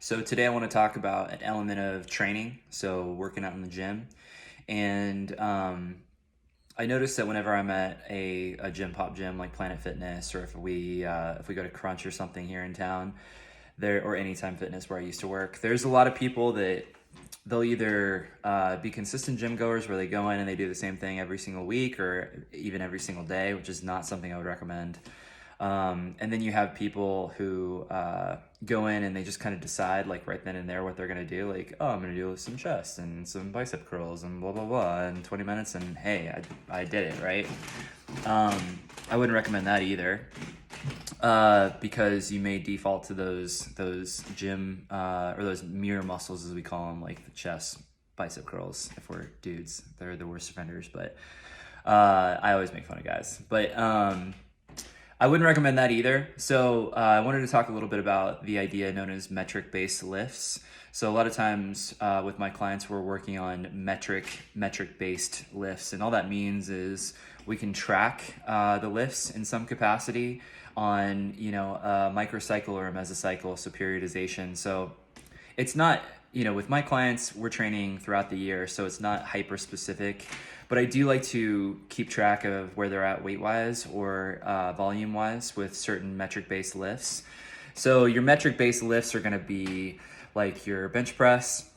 So today I want to talk about an element of training, so working out in the gym. And I noticed that whenever I'm at a gym pop gym like Planet Fitness, or if we go to Crunch or something here in town, there or Anytime Fitness where I used to work, there's a lot of people that they'll either be consistent gym goers where they go in and they do the same thing every single week or even every single day, which is not something I would recommend. And then you have people who go in and they just kind of decide like right then and there what they're going to do. Like, oh, I'm going to do some chest and some bicep curls and blah, blah, blah in 20 minutes. And hey, I did it, right? I wouldn't recommend that either. Because you may default to those gym or those mirror muscles as we call them, like the chest, bicep curls. If we're dudes, they're the worst offenders. But I always make fun of guys. But I wouldn't recommend that either. So I wanted to talk a little bit about the idea known as metric-based lifts. So a lot of times with my clients, we're working on metric-based lifts, and all that means is we can track the lifts in some capacity on a microcycle or a mesocycle, so periodization. So it's not, with my clients, we're training throughout the year, so it's not hyper specific, but I do like to keep track of where they're at weight wise or volume wise with certain metric based lifts. So your metric based lifts are going to be like your bench press,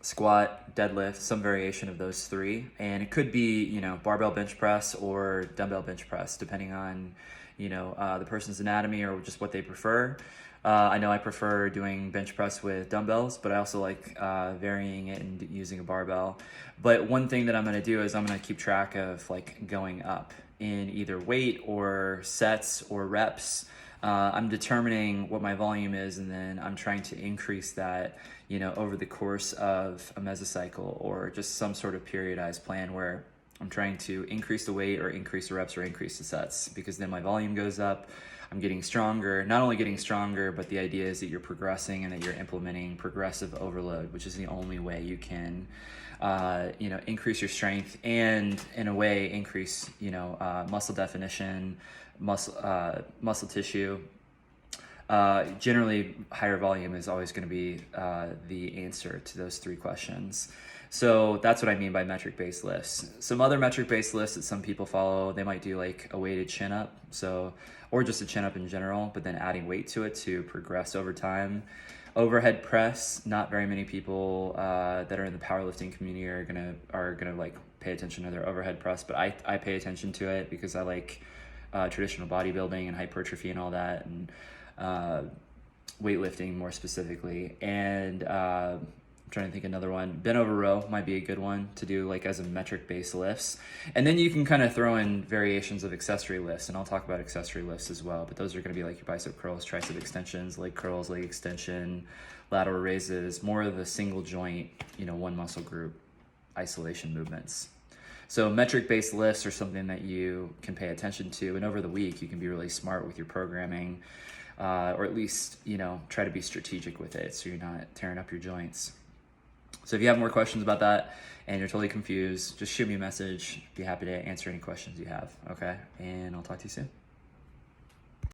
squat, deadlift, some variation of those three. And it could be, barbell bench press or dumbbell bench press, depending on, the person's anatomy or just what they prefer. I know I prefer doing bench press with dumbbells, but I also like varying it and using a barbell. But one thing that I'm going to do is I'm going to keep track of like going up in either weight or sets or reps. I'm determining what my volume is, and then I'm trying to increase that, over the course of a mesocycle or just some sort of periodized plan where I'm trying to increase the weight or increase the reps or increase the sets, because then my volume goes up. I'm getting stronger, not only getting stronger, but the idea is that you're progressing and that you're implementing progressive overload, which is the only way you can, increase your strength and in a way increase, muscle definition, muscle tissue. Generally, higher volume is always going to be the answer to those three questions. So that's what I mean by metric-based lifts. Some other metric-based lifts that some people follow, they might do like a weighted chin-up, or just a chin-up in general, but then adding weight to it to progress over time. Overhead press, not very many people that are in the powerlifting community are gonna like pay attention to their overhead press, but I pay attention to it because I like traditional bodybuilding and hypertrophy and all that, and weightlifting more specifically. And I'm trying to think another one. Bent over row might be a good one to do like as a metric based lifts. And then you can kind of throw in variations of accessory lifts, and I'll talk about accessory lifts as well, but those are going to be like your bicep curls, tricep extensions, leg curls, leg extension, lateral raises, more of the single joint, one muscle group isolation movements. So metric based lifts are something that you can pay attention to, and over the week you can be really smart with your programming, or at least try to be strategic with it so you're not tearing up your joints. So if you have more questions about that and you're totally confused, just shoot me a message. Be happy to answer any questions you have, okay? And I'll talk to you soon.